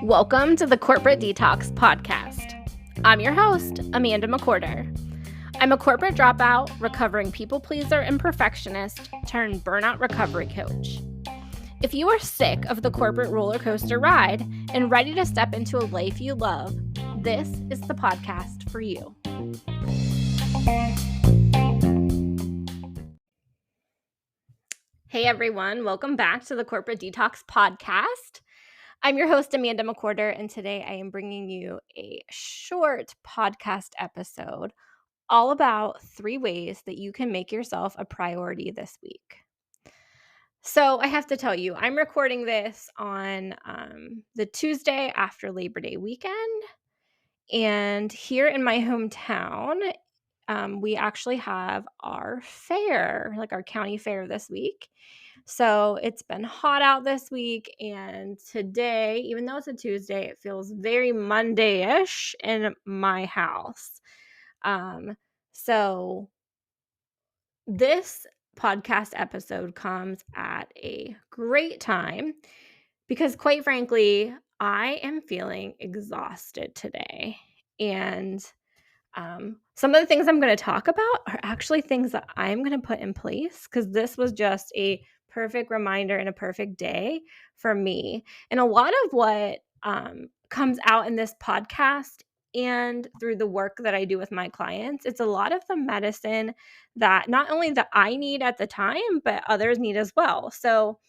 Welcome to the Corporate Detox podcast. I'm your host, Amanda McWhorter. I'm a corporate dropout, recovering people pleaser and perfectionist turned burnout recovery coach. If you are sick of the corporate roller coaster ride and ready to step into a life you love, this is the podcast for you. Hey everyone, welcome back to the Corporate Detox podcast. I'm your host, Amanda McWhorter, and today I am bringing you a short podcast episode all about 3 ways that you can make yourself a priority this week. So I have to tell you, I'm recording this on the Tuesday after Labor Day weekend, and here in my hometown, we actually have our fair, like our county fair this week. So it's been hot out this week, and today, even though it's a Tuesday, it feels very Monday-ish in my house. So this podcast episode comes at a great time because, quite frankly, I am feeling exhausted today. And some of the things I'm going to talk about are actually things that I'm going to put in place because this was just a perfect reminder and a perfect day for me. And a lot of what comes out in this podcast and through the work that I do with my clients, it's a lot of the medicine that not only that I need at the time, but others need as well. So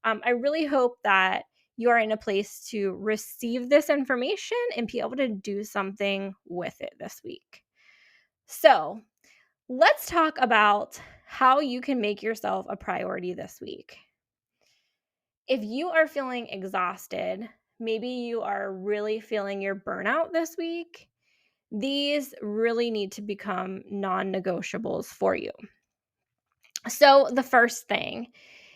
I really hope that you are in a place to receive this information and be able to do something with it this week. So let's talk about how you can make yourself a priority this week. If you are feeling exhausted, maybe you are really feeling your burnout this week, these really need to become non-negotiables for you. So the first thing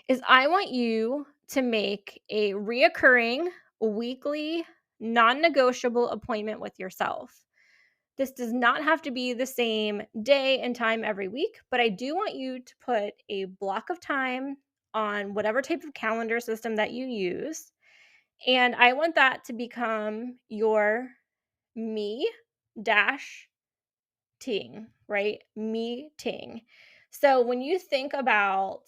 is I want you to make a reoccurring weekly non-negotiable appointment with yourself. This does not have to be the same day and time every week, but I do want you to put a block of time on whatever type of calendar system that you use. And I want that to become your me dash ting, right? Me ting. So when you think about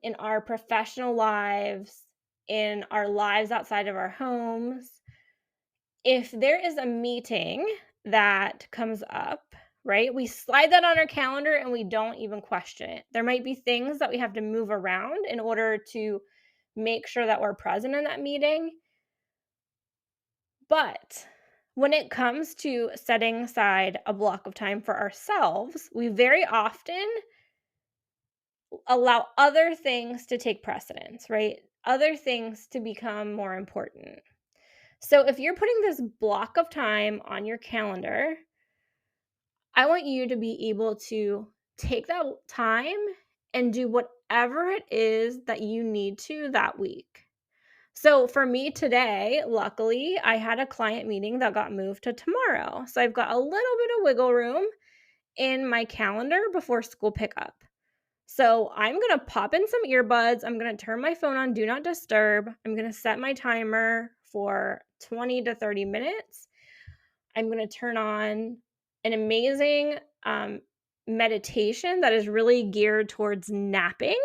in our professional lives, in our lives outside of our homes, if there is a meeting that comes up, right, we slide that on our calendar and we don't even question it. There might be things that we have to move around in order to make sure that we're present in that meeting. But when it comes to setting aside a block of time for ourselves, we very often allow other things to take precedence, right? Other things to become more important. So if you're putting this block of time on your calendar, I want you to be able to take that time and do whatever it is that you need to that week. So for me today, luckily, I had a client meeting that got moved to tomorrow. So I've got a little bit of wiggle room in my calendar before school pickup. So I'm going to pop in some earbuds. I'm going to turn my phone on Do Not Disturb. I'm going to set my timer for 20 to 30 minutes. I'm going to turn on an amazing meditation that is really geared towards napping.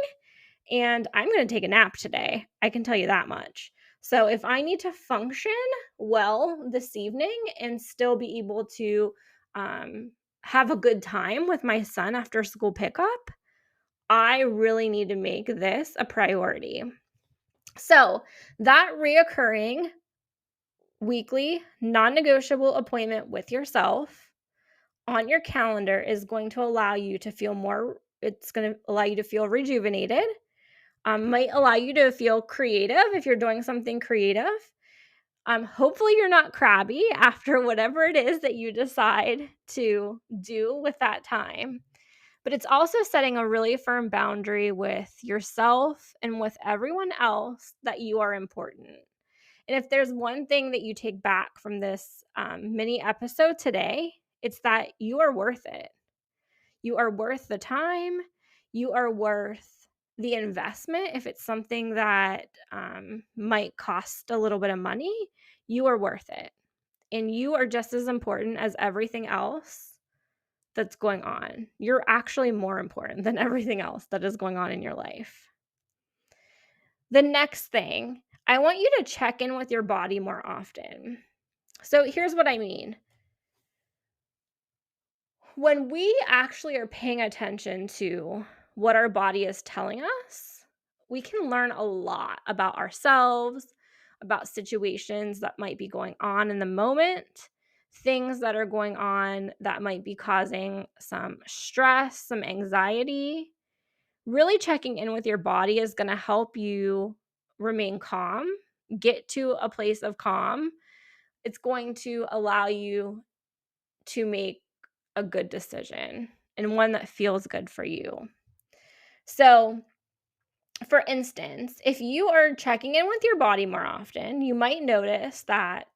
And I'm going to take a nap today. I can tell you that much. So if I need to function well this evening and still be able to have a good time with my son after school pickup, I really need to make this a priority. So that reoccurring weekly non-negotiable appointment with yourself on your calendar is going to allow you to feel it's going to allow you to feel rejuvenated, might allow you to feel creative if you're doing something creative. Hopefully you're not crabby after whatever it is that you decide to do with that time. But it's also setting a really firm boundary with yourself and with everyone else that you are important. And if there's one thing that you take back from this mini episode today, it's that you are worth it. You are worth the time. You are worth the investment, if it's something that might cost a little bit of money, you are worth it. And you are just as important as everything else that's going on. You're actually more important than everything else that is going on in your life. The next thing, I want you to check in with your body more often. So here's what I mean. When we actually are paying attention to what our body is telling us, we can learn a lot about ourselves, about situations that might be going on in the moment, things that are going on that might be causing some stress, some anxiety. Really checking in with your body is going to help you remain calm, get to a place of calm. It's going to allow you to make a good decision and one that feels good for you. So, for instance, if you are checking in with your body more often, you might notice that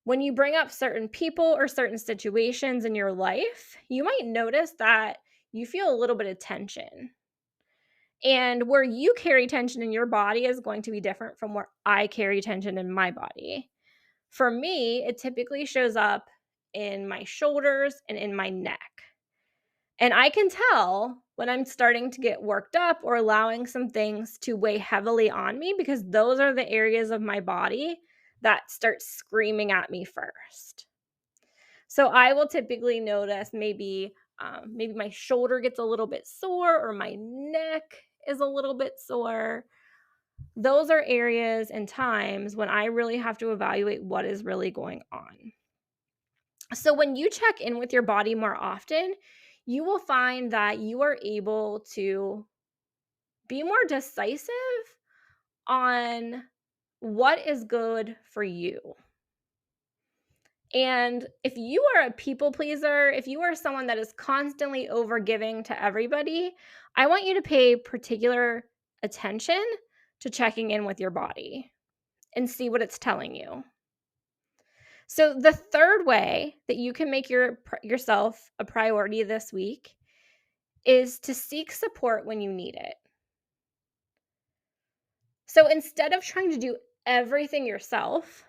when you bring up certain people or certain situations in your life, you might notice that you feel a little bit of tension. And where you carry tension in your body is going to be different from where I carry tension in my body. For me, it typically shows up in my shoulders and in my neck. And I can tell when I'm starting to get worked up or allowing some things to weigh heavily on me because those are the areas of my body that start screaming at me first. So I will typically notice maybe my shoulder gets a little bit sore or my neck is a little bit sore. Those are areas and times when I really have to evaluate what is really going on. So when you check in with your body more often, you will find that you are able to be more decisive on what is good for you. And if you are a people pleaser, if you are someone that is constantly overgiving to everybody, I want you to pay particular attention to checking in with your body and see what it's telling you. So the third way that you can make yourself a priority this week is to seek support when you need it. So instead of trying to do everything yourself,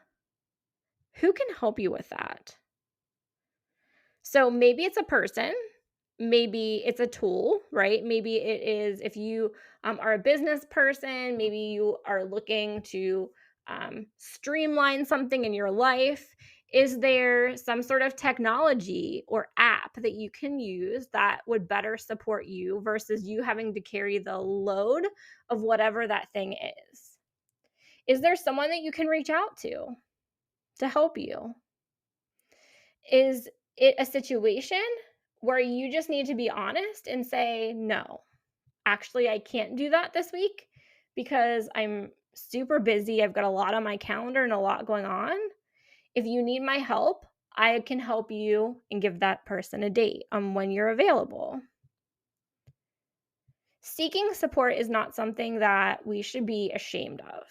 who can help you with that? So maybe it's a person, maybe it's a tool, right? Maybe it is if you are a business person, maybe you are looking to streamline something in your life. Is there some sort of technology or app that you can use that would better support you versus you having to carry the load of whatever that thing is? Is there someone that you can reach out to help you? Is it a situation where you just need to be honest and say, no, actually, I can't do that this week because I'm super busy. I've got a lot on my calendar and a lot going on. If you need my help, I can help you and give that person a date on when you're available. Seeking support is not something that we should be ashamed of.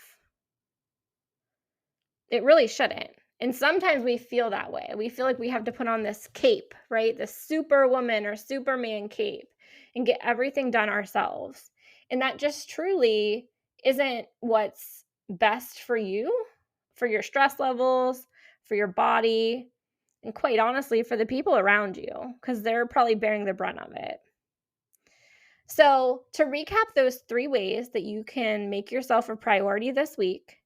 It really shouldn't. And sometimes we feel that way. We feel like we have to put on this cape, right? This superwoman or superman cape and get everything done ourselves. And that just truly isn't what's best for you, for your stress levels, for your body, and quite honestly, for the people around you, because they're probably bearing the brunt of it. So, to recap those 3 ways that you can make yourself a priority this week,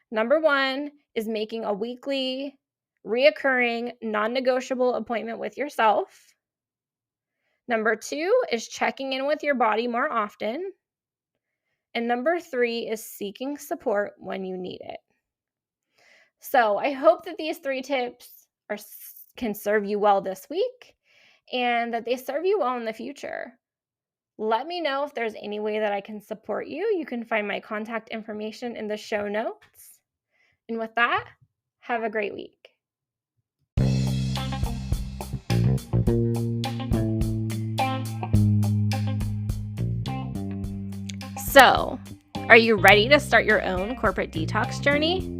number 1 is making a weekly, reoccurring, non-negotiable appointment with yourself. Number 2 is checking in with your body more often. And number 3 is seeking support when you need it. So, I hope that these 3 tips can serve you well this week and that they serve you well in the future. Let me know if there's any way that I can support you. You can find my contact information in the show notes. And with that, have a great week. So, are you ready to start your own corporate detox journey?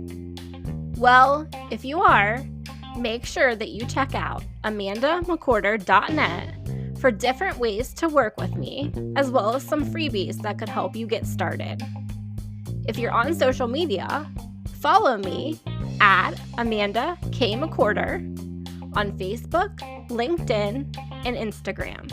Well, if you are, make sure that you check out AmandaMcWhorter.net for different ways to work with me, as well as some freebies that could help you get started. If you're on social media, follow me at Amanda K. McWhorter on Facebook, LinkedIn, and Instagram.